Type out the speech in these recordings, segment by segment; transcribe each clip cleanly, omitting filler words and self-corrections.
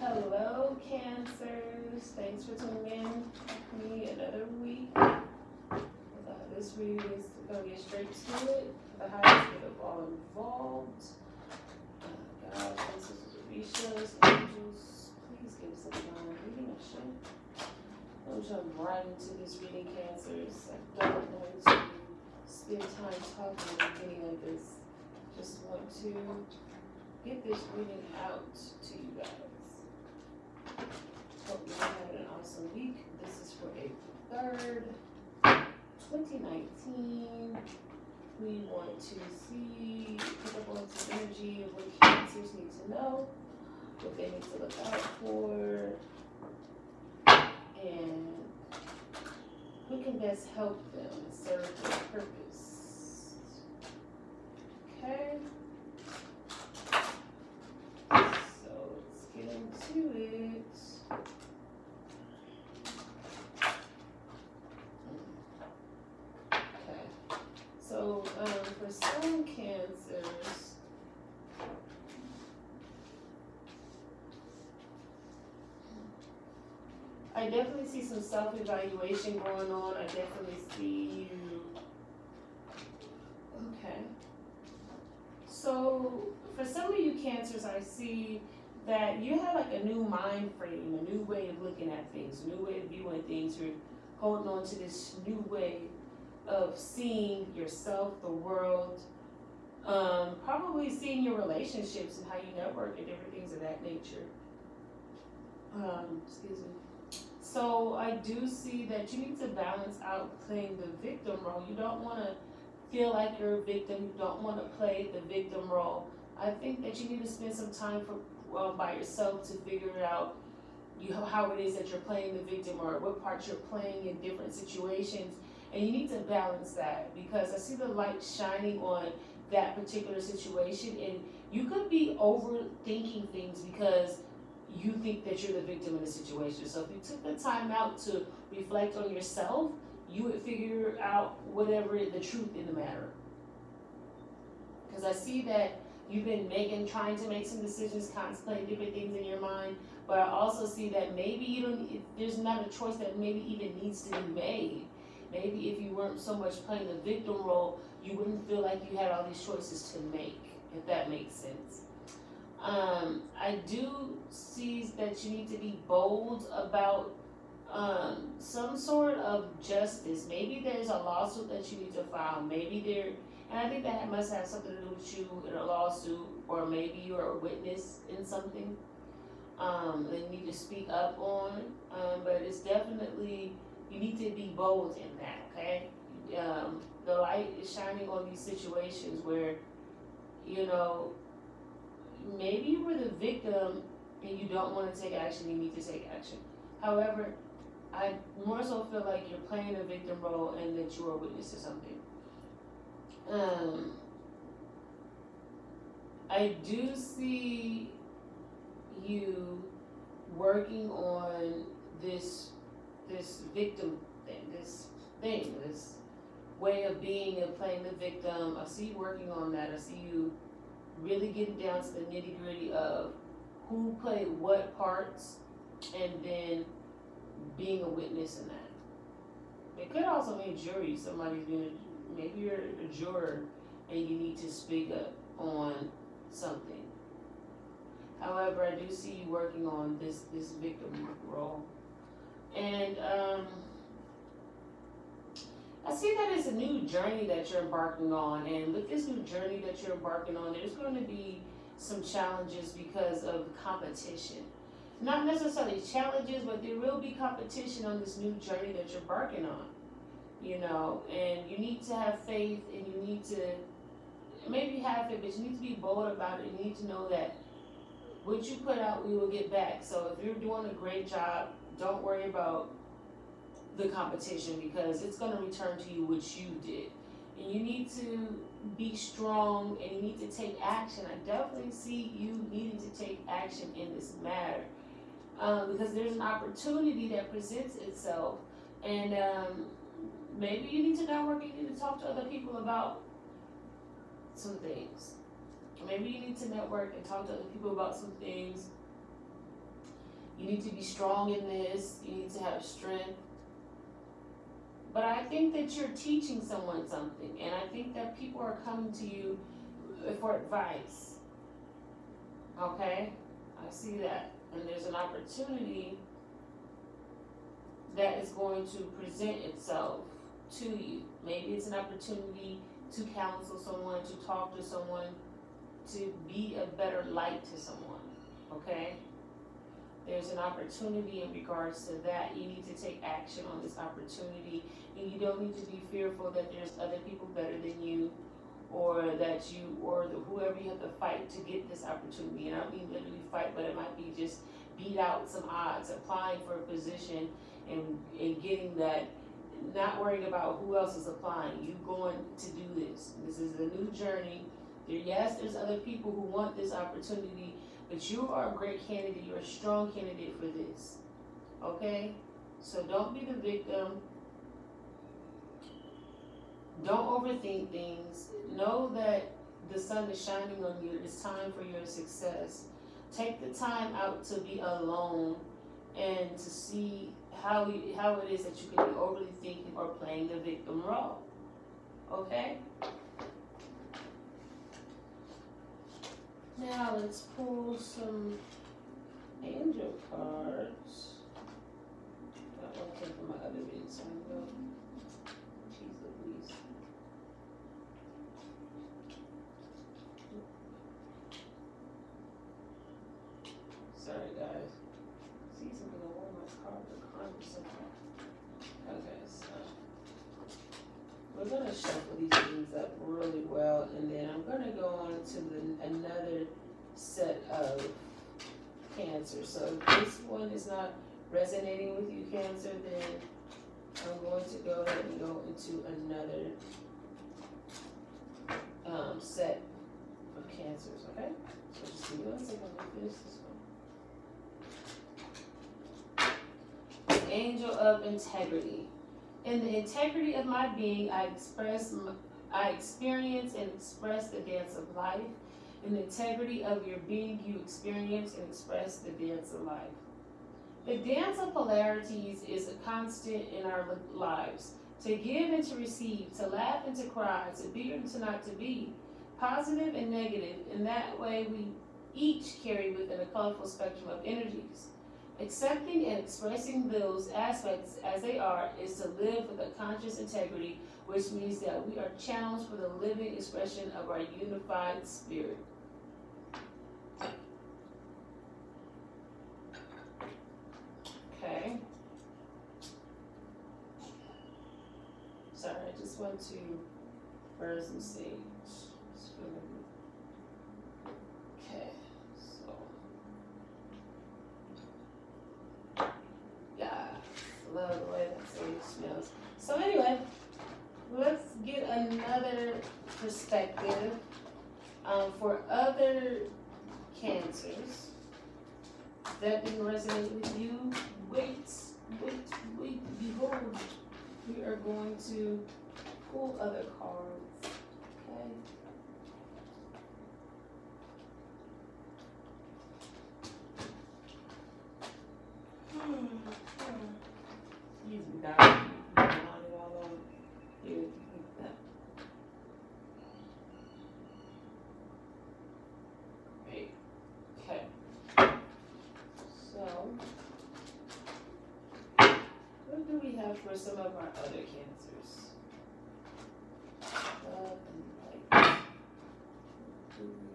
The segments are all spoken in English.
Hello, Cancers. Thanks for tuning in with me another week. This week is going to get straight to it. The highest bit of all involved. God, princesses, Orishas, angels, please give us a divine reading of shit. I'm jump right into this reading, Cancers. I don't want to spend time talking at the beginning of this. Just want to get this reading out to you guys. Hope you had an awesome week. This is for April 3rd, 2019. We want to see, pick up on some energy of what Cancers need to know, what they need to look out for, and who can best help them and serve their purpose. Okay. So let's get into it. So for some Cancers, I definitely see some self-evaluation going on. I definitely see you. Okay. So for some of you Cancers, I see that you have like a new mind frame, a new way of looking at things, a new way of viewing things. You're holding on to this new way of seeing yourself, the world, probably seeing your relationships and how you network and different things of that nature. Excuse me. So I do see that you need to balance out playing the victim role. You don't want to feel like you're a victim. You don't want to play the victim role. I think that you need to spend some time by yourself to figure out how it is that you're playing the victim or what part you're playing in different situations. And you need to balance that because I see the light shining on that particular situation, and you could be overthinking things because you think that you're the victim in the situation. So if you took the time out to reflect on yourself, you would figure out whatever the truth in the matter. Because I see that you've been trying to make some decisions, contemplating different things in your mind, but I also see that maybe there's not a choice that maybe even needs to be made. Maybe if you weren't so much playing the victim role, you wouldn't feel like you had all these choices to make, if that makes sense. I do see that you need to be bold about some sort of justice. Maybe there's a lawsuit that you need to file. And I think that must have something to do with you in a lawsuit, or maybe you're a witness in something that you need to speak up on. But it's definitely, you need to be bold in that, okay? The light is shining on these situations where, maybe you were the victim and you don't want to take action, you need to take action. However, I more so feel like you're playing a victim role and that you are a witness to something. I do see you working on this victim thing, this way of being and playing the victim. I see you working on that. I see you really getting down to the nitty gritty of who played what parts and then being a witness in that. It could also mean jury. Maybe you're a juror and you need to speak up on something. However, I do see you working on this victim role. And I see that it's a new journey that you're embarking on, and with this new journey that you're embarking on, there's going to be some challenges because of competition. Not necessarily challenges, but there will be competition on this new journey that you're embarking on. And you need to have faith, and you need to maybe have faith, but you need to be bold about it. You need to know that what you put out, we will get back. So if you're doing a great job, don't worry about the competition because it's going to return to you what you did. And you need to be strong and you need to take action. I definitely see you needing to take action in this matter because there's an opportunity that presents itself, and maybe you need to network and you need to talk to other people about some things. Maybe you need to network and talk to other people about some things You need to be strong in this. You need to have strength. But I think that you're teaching someone something, and I think that people are coming to you for advice. Okay? I see that. And there's an opportunity that is going to present itself to you. Maybe it's an opportunity to counsel someone, to talk to someone, to be a better light to someone. Okay? There's an opportunity in regards to that. You need to take action on this opportunity, and you don't need to be fearful that there's other people better than you, or that you, or whoever you have to fight to get this opportunity. And I don't mean literally fight, but it might be just beat out some odds, applying for a position and getting that, not worrying about who else is applying. You going to do this. This is a new journey. Yes, there's other people who want this opportunity, but you are a great candidate. You're a strong candidate for this. Okay? So don't be the victim. Don't overthink things. Know that the sun is shining on you. It's time for your success. Take the time out to be alone and to see how it is that you can be overly thinking or playing the victim role. Okay? Now let's pull some angel cards. That one came from my other reading, so I know. Jeez Louise. Sorry guys. See something on one of my cards or cards or something. Okay, so we're gonna shuffle these things up really well, and then I'm gonna go on to another set of Cancer. So if this one is not resonating with you, Cancer, then I'm going to go ahead and go into another set of Cancers, okay? So just give me 1 second, let me finish this one. Angel of Integrity. In the integrity of my being, I experience and express the dance of life. In the integrity of your being, you experience and express the dance of life. The dance of polarities is a constant in our lives. To give and to receive, to laugh and to cry, to be or to not to be, positive and negative. In that way, we each carry within a colorful spectrum of energies. Accepting and expressing those aspects as they are is to live with a conscious integrity, which means that we are channels for the living expression of our unified spirit. Okay. Sorry, I just want to burn some sage. Okay, so. Yeah, love the way that sage smells. So anyway, let's get another perspective for other Cancers that didn't resonate with you. Wait, behold. We are going to pull other cards, okay? Excuse me, guys. Here, that. Great. Okay. So, what do we have for some of our other Cancers? Love and light. What do we have?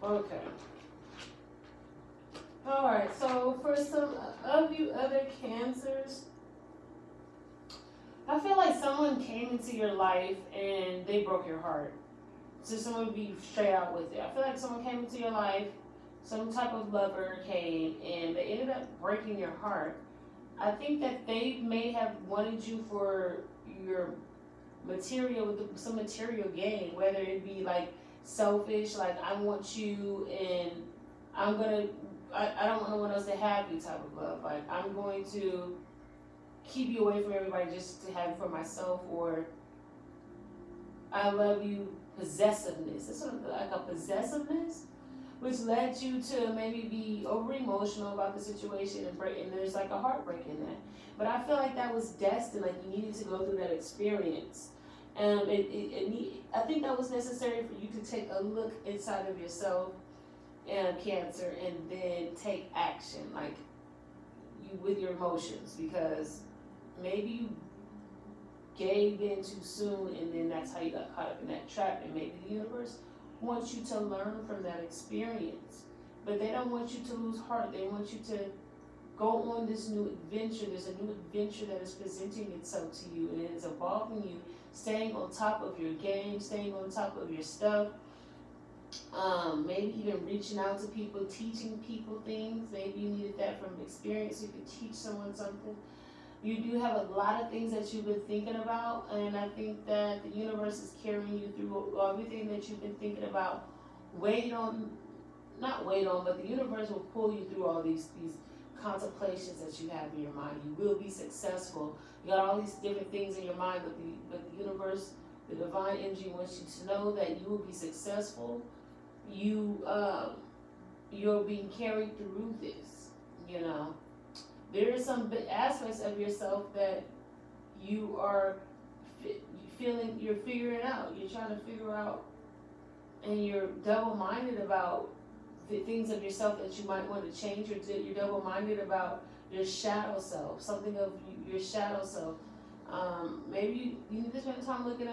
Okay. All right, so for some of you other Cancers, I feel like someone came into your life and they broke your heart. So someone be straight out with it. I feel like someone came into your life, some type of lover came and they ended up breaking your heart, I think that they may have wanted you for your material, with some material gain, whether it be like selfish, like I want you and I'm gonna, I don't want no one else to have you type of love. Like I'm going to keep you away from everybody just to have it for myself, or I love you possessiveness. It's sort of like a possessiveness, which led you to maybe be over emotional about the situation and break, and there's like a heartbreak in that. But I feel like that was destined, like you needed to go through that experience. I think that was necessary for you to take a look inside of yourself and Cancer, and then take action, like you with your emotions, because maybe you gave in too soon, and then that's how you got caught up in that trap. And maybe the universe wants you to learn from that experience, but they don't want you to lose heart. They want you to go on this new adventure. There's a new adventure that is presenting itself to you, and it is involving you staying on top of your game, staying on top of your stuff. Maybe even reaching out to people, teaching people things. Maybe you needed that from experience. You could teach someone something. You do have a lot of things that you've been thinking about, and I think that the universe is carrying you through everything that you've been thinking about. Wait on, not wait on, but the universe will pull you through all these contemplations that you have in your mind. You will be successful. You got all these different things in your mind, but the universe, the divine energy wants you to know that you will be successful. You're being carried through this. You know, there are some aspects of yourself that you are feeling. You're figuring out. You're trying to figure out, and you're double-minded about the things of yourself that you might want to change, or you're double-minded about your shadow self, something of your shadow self. Maybe you need to spend time looking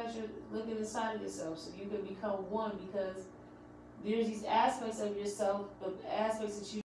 inside of yourself, so you can become one, because there's these aspects of yourself, the aspects that you